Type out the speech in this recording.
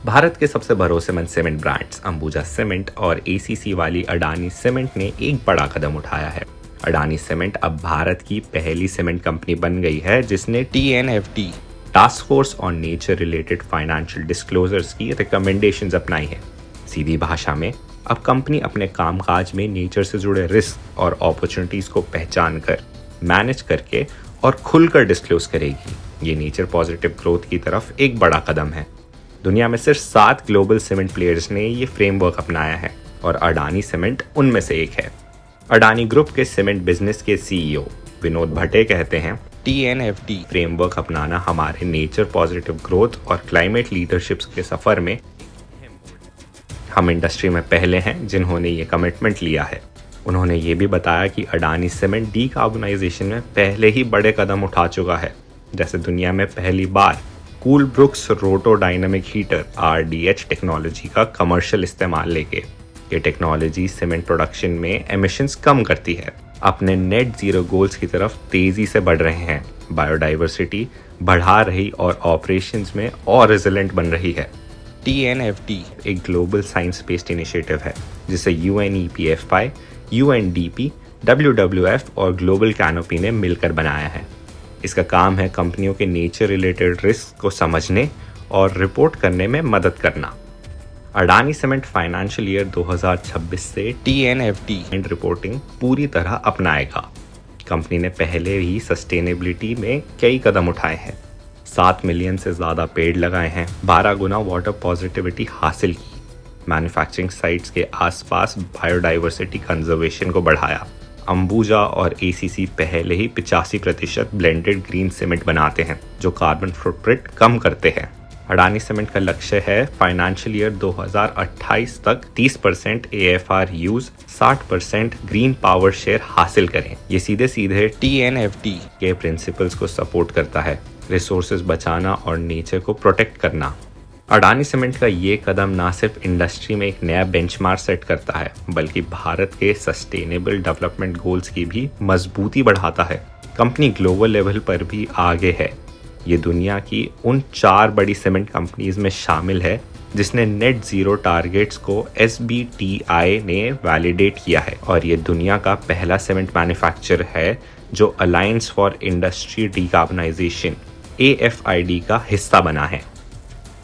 भारत के सबसे भरोसेमंद सीमेंट ब्रांड्स अंबुजा सीमेंट और एसीसी वाली अडानी सीमेंट ने एक बड़ा कदम उठाया है। अडानी सीमेंट अब भारत की पहली सीमेंट कंपनी बन गई है जिसने TNFD task force on nature related financial disclosures की रिकमेंडेशंस अपनाई है। सीधी भाषा में अब कंपनी अपने कामकाज में नेचर से जुड़े रिस्क और अपॉर्चुनिटीज को पहचान कर, मैनेज करके और खुलकर डिस्क्लोज करेगी। ये नेचर पॉजिटिव ग्रोथ की तरफ एक बड़ा कदम है। दुनिया में सिर्फ 7 ग्लोबल सीमेंट प्लेयर्स ने ये फ्रेमवर्क अपनाया है और अडानी सीमेंट उनमें से एक है। अडानी ग्रुप के सीमेंट बिजनेस के CEO विनोद भट्टे कहते हैं, TNFD फ्रेमवर्क अपनाना हमारे नेचर पॉजिटिव ग्रोथ और क्लाइमेट लीडरशिप्स के सफर में हम इंडस्ट्री में पहले हैं जिन्होंने ये कमिटमेंट लिया है। उन्होंने ये भी बताया कि अडानी सीमेंट डीकार्बोनाइजेशन में पहले ही बड़े कदम उठा चुका है, जैसे दुनिया में पहली बार Coolbrook rotodynamic heater RDH technology का कमर्शियल इस्तेमाल लेके। ये टेक्नोलॉजी सीमेंट प्रोडक्शन में एमिशंस कम करती है। अपने नेट जीरो गोल्स की तरफ तेजी से बढ़ रहे हैं, बायोडाइवर्सिटी बढ़ा रही और ऑपरेशंस में और रेजिलेंट बन रही है। TNFD एक ग्लोबल साइंस बेस्ड इनिशिएटिव है जिसे UNEP-FI, UNDP, WWF और ग्लोबल कैनोपी ने मिलकर बनाया है। इसका काम है कंपनियों के नेचर रिलेटेड रिस्क को समझने और रिपोर्ट करने में मदद करना। अडानी सीमेंट फाइनेंशियल ईयर 2026 से TNFD रिपोर्टिंग पूरी तरह अपनाएगा। कंपनी ने पहले ही सस्टेनेबिलिटी में कई कदम उठाए हैं। 7 मिलियन से ज़्यादा पेड़ लगाए हैं, 12 गुना वाटर पॉजिटिविटी हासिल की, मैन्युफैक्चरिंग साइट्स के आसपास बायोडाइवर्सिटी कंजर्वेशन को बढ़ाया। अंबुजा और ACC पहले ही 85% ब्लेंडेड ग्रीन सीमेंट बनाते हैं जो कार्बन फुटप्रिंट कम करते हैं। अडानी सीमेंट का लक्ष्य है फाइनेंशियल ईयर 2028 तक 30% AFR use, 60% green power share हासिल करें। ये सीधे सीधे TNFD के प्रिंसिपल्स को सपोर्ट करता है, रिसोर्सेज बचाना और नेचर को प्रोटेक्ट करना। अडानी सीमेंट का ये कदम ना सिर्फ इंडस्ट्री में एक नया बेंचमार्क सेट करता है बल्कि भारत के सस्टेनेबल डेवलपमेंट गोल्स की भी मजबूती बढ़ाता है। कंपनी ग्लोबल लेवल पर भी आगे है। ये दुनिया की उन 4 बड़ी सीमेंट कंपनीज में शामिल है जिसने नेट जीरो टारगेट्स को SBTi ने वैलिडेट किया है और ये दुनिया का पहला सीमेंट मैन्युफैक्चरर है जो alliance for industry decarbonisation AFID का हिस्सा बना है।